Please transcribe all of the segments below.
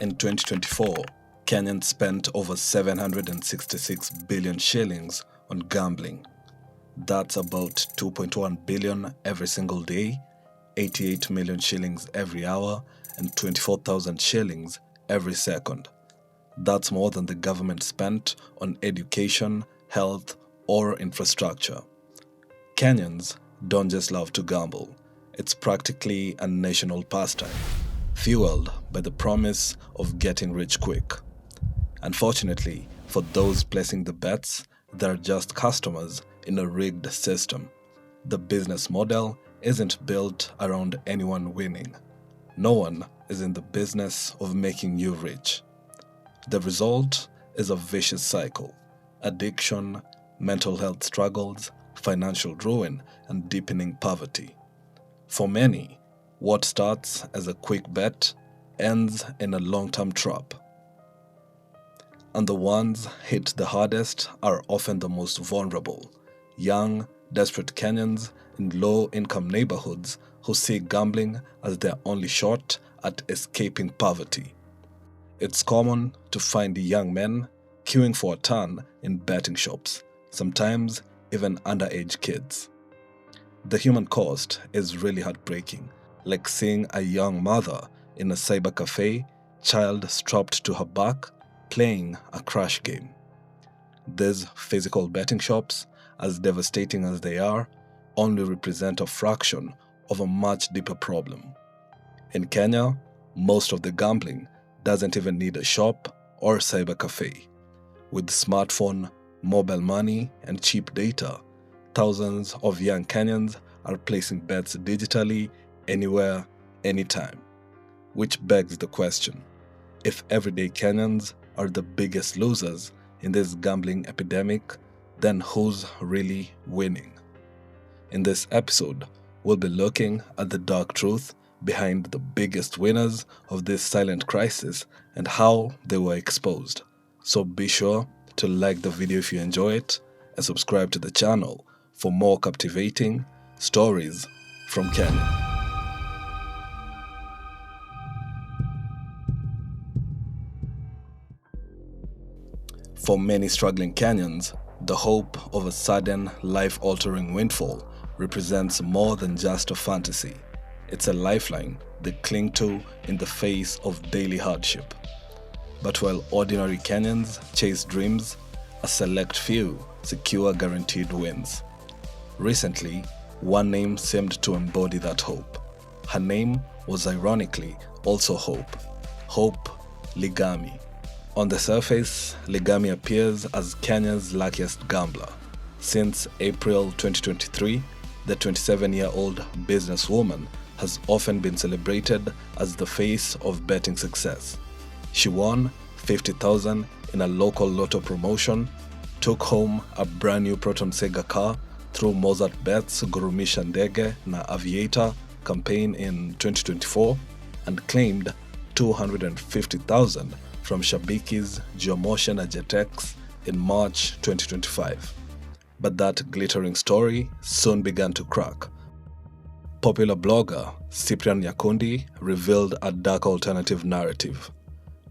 In 2024, Kenyans spent over 766 billion shillings on gambling. That's about 2.1 billion every single day, 88 million shillings every hour, and 24,000 shillings every second. That's more than the government spent on education, health, or infrastructure. Kenyans don't just love to gamble. It's practically a national pastime, fueled by the promise of getting rich quick. Unfortunately, for those placing the bets, they're just customers in a rigged system. The business model isn't built around anyone winning. No one is in the business of making you rich. The result is a vicious cycle: addiction, mental health struggles, financial ruin, and deepening poverty. For many, what starts as a quick bet ends in a long-term trap. And the ones hit the hardest are often the most vulnerable: young, desperate Kenyans in low-income neighborhoods who see gambling as their only shot at escaping poverty. It's common to find young men queuing for a turn in betting shops, sometimes even underage kids. The human cost is really heartbreaking, like seeing a young mother in a cyber cafe, child strapped to her back, playing a crash game. These physical betting shops, as devastating as they are, only represent a fraction of a much deeper problem. In Kenya, most of the gambling doesn't even need a shop or cyber cafe. With smartphone, mobile money, and cheap data, thousands of young Kenyans are placing bets digitally, anywhere, anytime. Which begs the question: if everyday Kenyans are the biggest losers in this gambling epidemic, then who's really winning? In this episode, we'll be looking at the dark truth behind the biggest winners of this silent crisis and how they were exposed. So be sure to like the video if you enjoy it and subscribe to the channel for more captivating stories from Kenya. For many struggling Kenyans, the hope of a sudden, life-altering windfall represents more than just a fantasy. It's a lifeline they cling to in the face of daily hardship. But while ordinary Kenyans chase dreams, a select few secure guaranteed wins. Recently, one name seemed to embody that hope. Her name was ironically also Hope. Hope Ligami. On the surface, Ligami appears as Kenya's luckiest gambler. Since April 2023, the 27-year-old businesswoman has often been celebrated as the face of betting success. She won 50,000 in a local lotto promotion, took home a brand new Proton Sega car through Mozart Bet's Gurumisha Ndege na Aviator campaign in 2024, and claimed 250,000 from Shabiki's Geomotion na Jetex in March 2025. But that glittering story soon began to crack. Popular blogger Cyprian Nyakundi revealed a dark alternative narrative.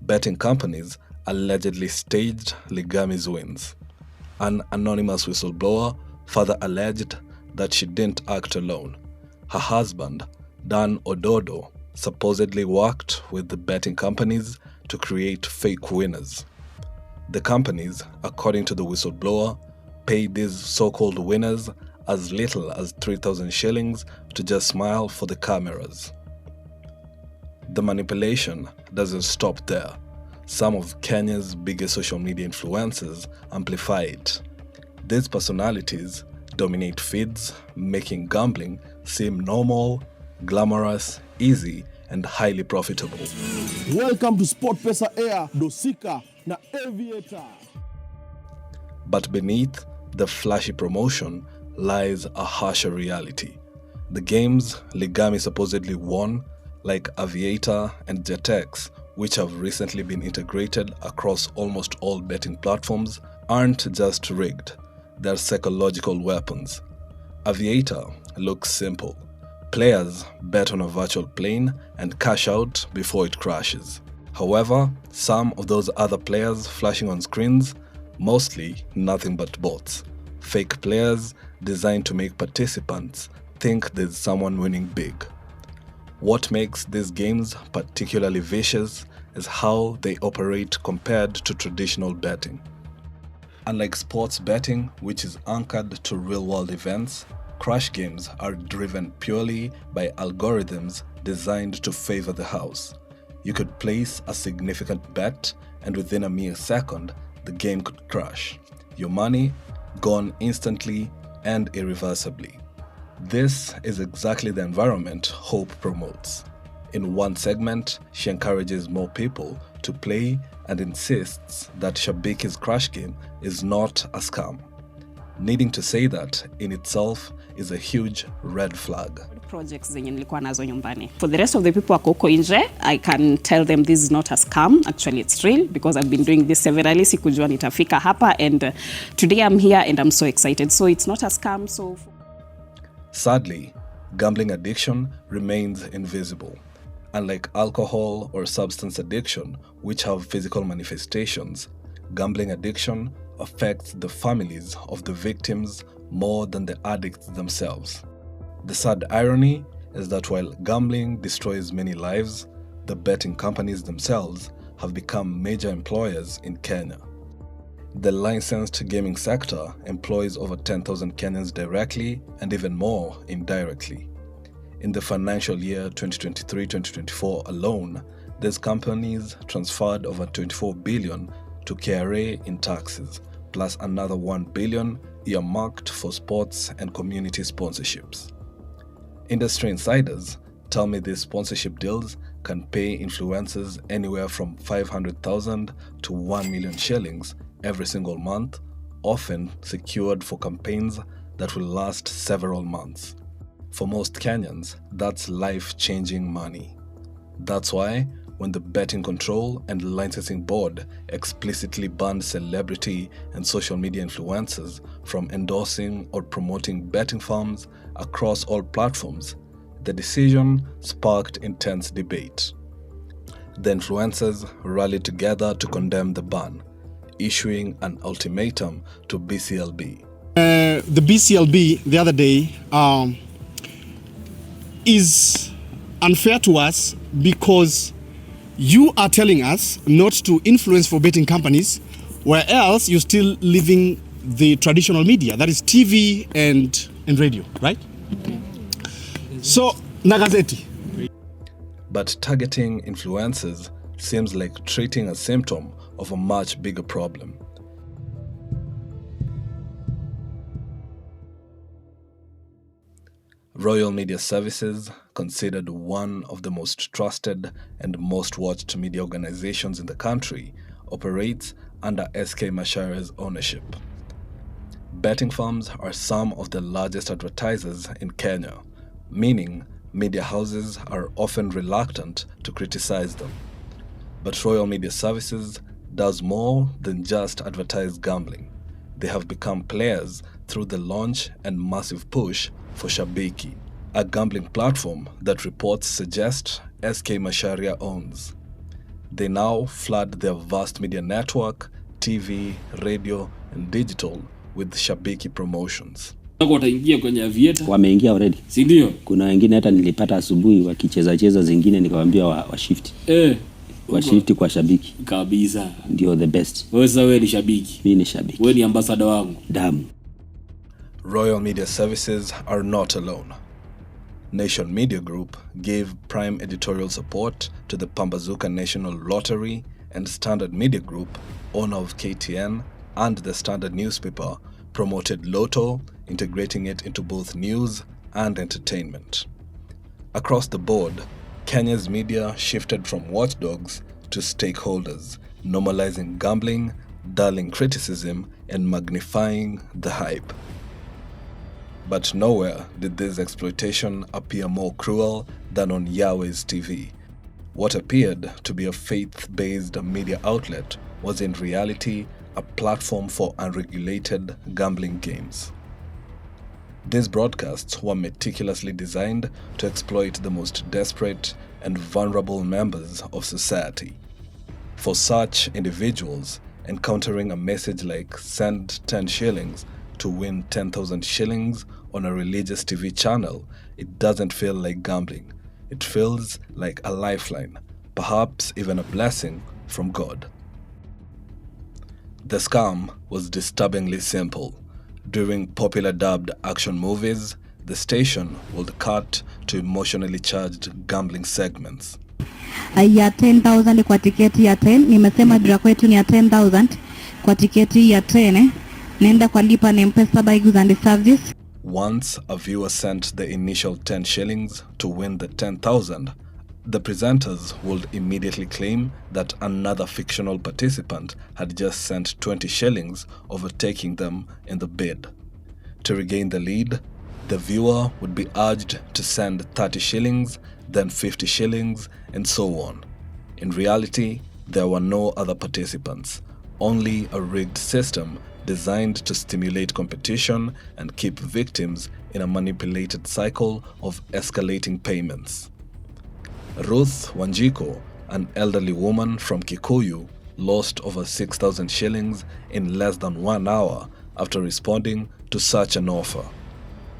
Betting companies allegedly staged Ligami's wins. An anonymous whistleblower further alleged that she didn't act alone. Her husband, Dan Ododo, supposedly worked with the betting companies to create fake winners. The companies, according to the whistleblower, paid these so-called winners as little as 3,000 shillings to just smile for the cameras. The manipulation doesn't stop there. Some of Kenya's biggest social media influencers amplify it. These personalities dominate feeds, making gambling seem normal, glamorous, easy, and highly profitable. Welcome to M-PESA Air, Dosika na Aviator. But beneath the flashy promotion lies a harsher reality. The games Ligami supposedly won, like Aviator and Jetex, which have recently been integrated across almost all betting platforms, aren't just rigged. They're psychological weapons. Aviator looks simple: Players bet on a virtual plane and cash out before it crashes. However, some of those other players flashing on screens, mostly nothing but bots. Fake players designed to make participants think there's someone winning big. What makes these games particularly vicious is how they operate compared to traditional betting. Unlike sports betting, which is anchored to real-world events, crash games are driven purely by algorithms designed to favor the house. You could place a significant bet, and within a mere second, the game could crash. Your money gone instantly and irreversibly. This is exactly the environment Hope promotes. In one segment, she encourages more people to play and insists that Shabiki's crash game is not a scam. Needing to say that in itself is a huge red flag. Projects zenye nilikuwa nazo nyumbani. For the rest of the people wako huko nje, I can tell them this is not a scam. Actually, it's real because I've been doing this severally. Sikujua nitafika hapa, and today I'm here and I'm so excited. So it's not a scam. Sadly, gambling addiction remains invisible. Unlike alcohol or substance addiction, which have physical manifestations, gambling addiction affects the families of the victims more than the addicts themselves. The sad irony is that while gambling destroys many lives, the betting companies themselves have become major employers in Kenya. The licensed gaming sector employs over 10,000 Kenyans directly and even more indirectly. In the financial year 2023-2024 alone, these companies transferred over 24 billion to KRA in taxes, plus another 1 billion earmarked for sports and community sponsorships. Industry insiders tell me these sponsorship deals can pay influencers anywhere from 500,000 to 1 million shillings every single month, often secured for campaigns that will last several months. For most Kenyans, that's life-changing money. That's why, when the Betting Control and Licensing Board explicitly banned celebrity and social media influencers from endorsing or promoting betting firms across all platforms, the decision sparked intense debate. The influencers rallied together to condemn the ban, issuing an ultimatum to BCLB. The BCLB the other day is unfair to us because you are telling us not to influence for betting companies, where else you're still leaving the traditional media, that is TV and radio, right? Okay. So, Nagazeti. But targeting influencers seems like treating a symptom of a much bigger problem. Royal Media Services, considered one of the most trusted and most watched media organizations in the country, operates under SK Masharia's ownership. Betting firms are some of the largest advertisers in Kenya, meaning media houses are often reluctant to criticize them. But Royal Media Services does more than just advertise gambling. They have become players through the launch and massive push for Shabiki, a gambling platform that reports suggest SK Macharia owns. They now flood their vast media network, TV, radio, and digital with Shabiki promotions. Wataingia kwenye avieta. Wameingia already. Si ndio? Kuna wengine hata nilipata asubuhi wakicheza zingine nikawaambia wa shift. Wa shift kwa Shabiki. Kabisa. Ndio the best. Wewe ni Shabiki. Mimi ni Shabiki. Wewe ni ambassador wangu. Damu. Royal Media Services are not alone. Nation Media Group gave prime editorial support to the Pambazuka National Lottery, and Standard Media Group, owner of KTN and the Standard newspaper, promoted Lotto, integrating it into both news and entertainment. Across the board, Kenya's media shifted from watchdogs to stakeholders, normalizing gambling, dulling criticism, and magnifying the hype. But nowhere did this exploitation appear more cruel than on Yahweh's TV. What appeared to be a faith-based media outlet was in reality a platform for unregulated gambling games. These broadcasts were meticulously designed to exploit the most desperate and vulnerable members of society. For such individuals, encountering a message like "send 10 shillings to win 10,000 shillings" on a religious TV channel, it doesn't feel like gambling. It feels like a lifeline, perhaps even a blessing from God. The scam was disturbingly simple. During popular dubbed action movies, the station would cut to emotionally charged gambling segments. Ya 10,000 kwa tiketi ya 10. Nimesema dra kwetu ni ya 10,000 kwa tiketi ya 10. Nenda kwa lipa na M-PESA by goods and service. Once a viewer sent the initial 10 shillings to win the 10,000, the presenters would immediately claim that another fictional participant had just sent 20 shillings, overtaking them in the bid. To regain the lead, the viewer would be urged to send 30 shillings, then 50 shillings, and so on. In reality, there were no other participants, only a rigged system designed to stimulate competition and keep victims in a manipulated cycle of escalating payments. Ruth Wanjiko, an elderly woman from Kikuyu, lost over 6,000 shillings in less than 1 hour after responding to such an offer.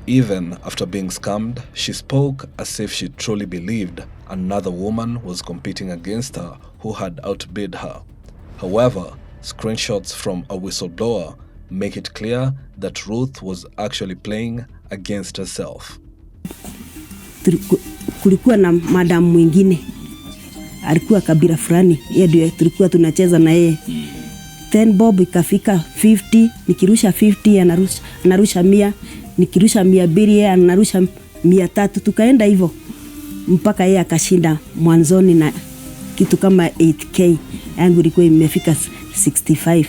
Even after being scammed, she spoke as if she truly believed another woman was competing against her who had outbid her. However, screenshots from a whistleblower make it clear that Ruth was actually playing against herself. Kulikuwa na madam mwingine alikuwa kabila fulani, yeye ndio tulikuwa tunacheza na yeye. 10 bob ikafika 50, nikirusha 50 anarusha 100, nikirusha 200 yeye anarusha 300, tukaenda hivyo mpaka yeye akashinda mwanzoni na kitu kama 8k, yangu ilikuwa imefika 65.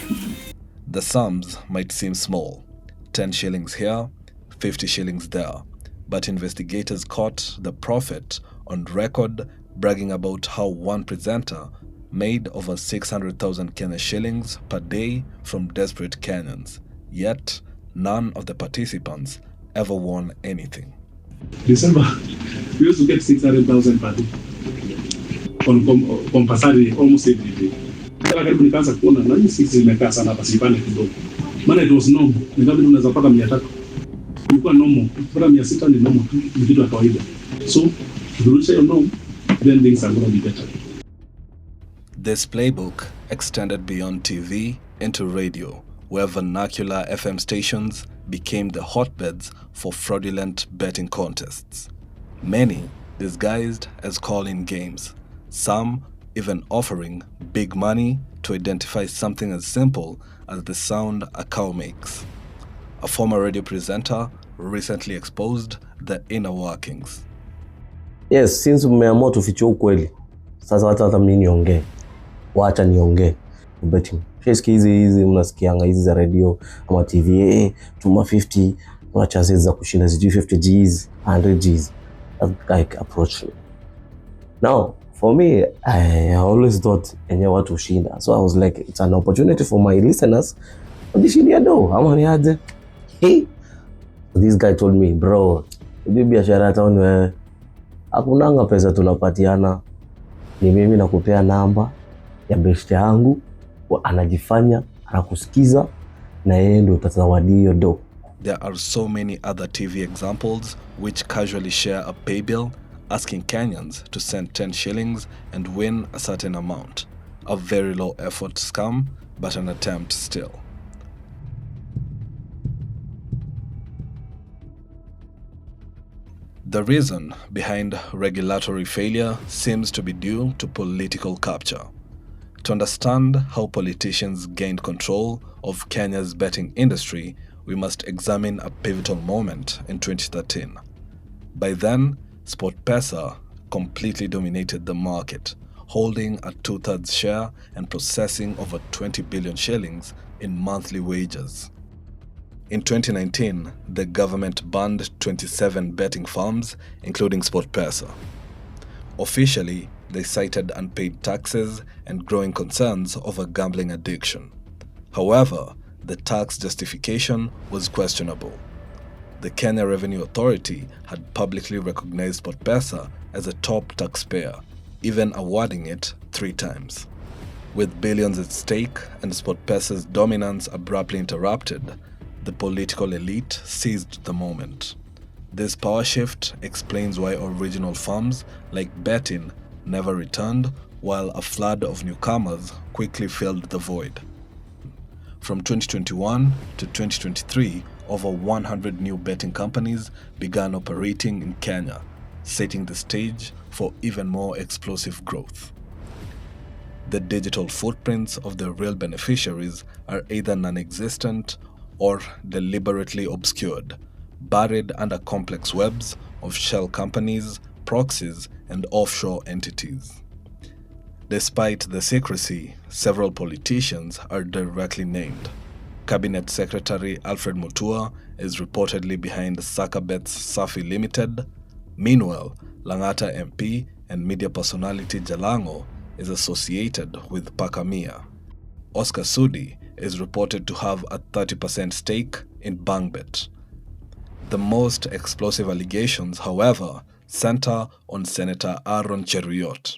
The sums might seem small, 10 shillings here, 50 shillings there, but investigators caught the prophet on record bragging about how one presenter made over 600,000 Kenya shillings per day from desperate Kenyans. Yet, none of the participants ever won anything. December, we used to get 600,000 per day on compulsory almost every day. Karibu nikaanza kuona na hii sisi zimekaa sana hapa sipane kidogo. Maana it was normal. Nikabidi unaweza paka 300. Ilikuwa normal. Kwa 600 ni normal tu, ni kitu cha kawaida. So, ukirudisha hiyo norm, then things are going to be better. This playbook extended beyond TV into radio, where vernacular FM stations became the hotbeds for fraudulent betting contests. Many disguised as call-in games, some even offering big money to identify something as simple as the sound a cow makes. A former radio presenter recently exposed the inner workings. Yes, since mmeamua tufiche ukweli, sasa hata mimi niongee. Waacha niongee. Betting. Shesikia hizi mnasikianga hizi za radio ama TV, tuma 50, una chances za kushinda 50 Gs, 100 Gs. That guy approached me. Now, for me, I always thought enyewe watu ushinda. So I was like, it's an opportunity for my listeners. Wajishindia do, ama niaje? Hey. So this guy told me, bro, hii biashara town wewe hakunanga pesa tunapatiana. Ni mimi nakupea namba ya best yangu, anajifanya anakusikiza na yeye ndio utazawadi hiyo do. There are so many other TV examples which casually share a pay bill asking Kenyans to send 10 shillings and win a certain amount. A very low effort scam, but an attempt still. The reason behind regulatory failure seems to be due to political capture. To understand how politicians gained control of Kenya's betting industry, we must examine a pivotal moment in 2013. By then, M-PESA completely dominated the market, holding a 2/3 share and processing over 20 billion shillings in monthly wagers. In 2019, the government banned 27 betting firms, including M-PESA. Officially, they cited unpaid taxes and growing concerns over gambling addiction. However, the tax justification was questionable. the Kenya Revenue Authority had publicly recognized M-PESA as a top taxpayer, even awarding it 3 times. With billions at stake and M-PESA's dominance abruptly interrupted, the political elite seized the moment. This power shift explains why original firms like betting never returned, while a flood of newcomers quickly filled the void. From 2021 to 2023, over 100 new betting companies began operating in Kenya, setting the stage for even more explosive growth. The digital footprints of the real beneficiaries are either non-existent or deliberately obscured, buried under complex webs of shell companies, proxies, and offshore entities. Despite the secrecy, several politicians are directly named. Cabinet Secretary Alfred Mutua is reportedly behind Sakabet's Safi Limited. Meanwhile, Langata MP and media personality Jalango is associated with Pakamia. Oscar Sudi is reported to have a 30% stake in Bangbet. The most explosive allegations, however, center on Senator Aaron Cheruiyot.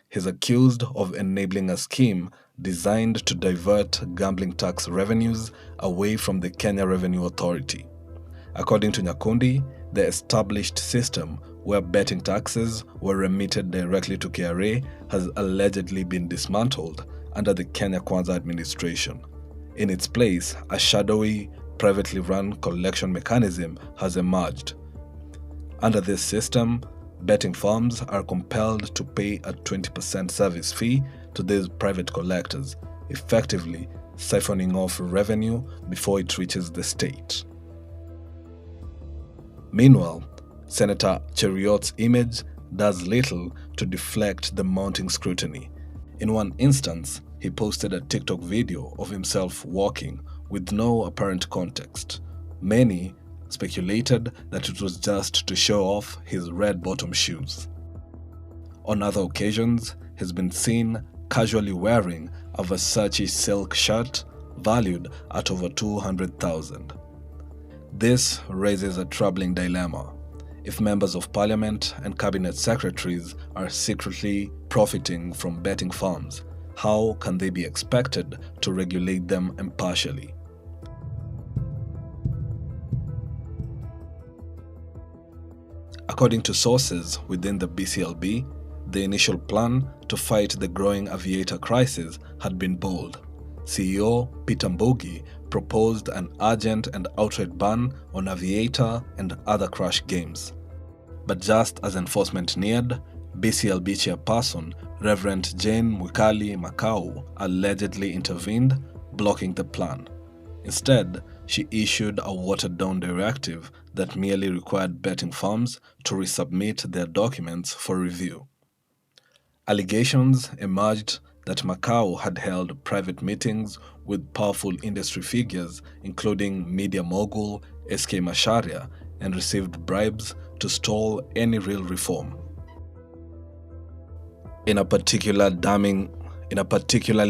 He's accused of enabling a scheme designed to divert gambling tax revenues away from the Kenya Revenue Authority. According to Nyakundi, the established system where betting taxes were remitted directly to KRA has allegedly been dismantled under the Kenya Kwanza administration. In its place, a shadowy, privately run collection mechanism has emerged. Under this system, betting firms are compelled to pay a 20% service fee to these private collectors, effectively siphoning off revenue before it reaches the state. Meanwhile, Senator Cheruiyot's image does little to deflect the mounting scrutiny. In one instance, he posted a TikTok video of himself walking with no apparent context. Many speculated that it was just to show off his red bottom shoes. On other occasions, he's been seen casually wearing a Versace silk shirt valued at over 200,000. This raises a troubling dilemma. If members of parliament and cabinet secretaries are secretly profiting from betting firms, how can they be expected to regulate them impartially? According to sources within the BCLB, the initial plan to fight the growing aviator crisis had been bold. CEO Peter Mbugi proposed an urgent and outright ban on aviator and other crash games. But just as enforcement neared, BCLB chairperson Reverend Jane Mwikali Makau allegedly intervened, blocking the plan. Instead, she issued a watered-down directive that merely required betting firms to resubmit their documents for review. Allegations emerged that Makau had held private meetings with powerful industry figures, including media mogul SK Macharia, and received bribes to stall any real reform. In a particularly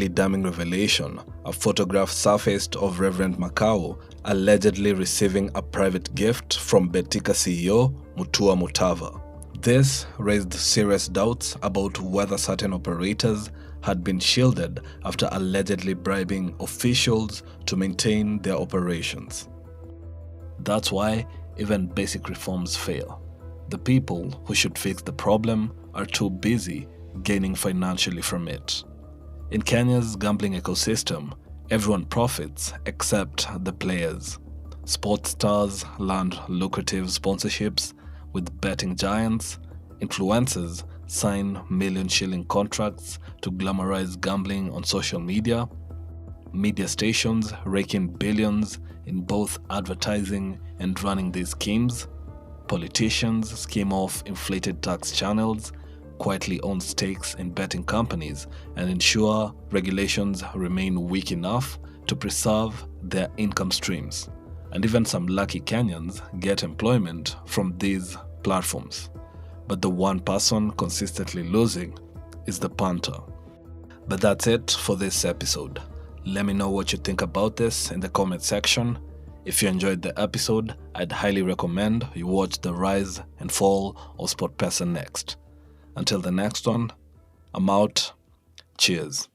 damning revelation, a photograph surfaced of Reverend Makau allegedly receiving a private gift from Betika CEO Mutua Mutava. This raised serious doubts about whether certain operators had been shielded after allegedly bribing officials to maintain their operations. That's why even basic reforms fail. The people who should fix the problem are too busy gaining financially from it. In Kenya's gambling ecosystem, everyone profits except the players. Sports stars land lucrative sponsorships with betting giants. Influencers sign million-shilling contracts to glamorize gambling on social media. Media stations rake in billions in both advertising and running these schemes. Politicians skim off inflated tax channels, quietly own stakes in betting companies, and ensure regulations remain weak enough to preserve their income streams. And even some lucky Kenyans get employment from these platforms. But the one person consistently losing is the punter. But that's it for this episode. Let me know what you think about this in the comment section. If you enjoyed the episode, I'd highly recommend you watch the rise and fall of M-PESA next. Until the next one, I'm out. Cheers.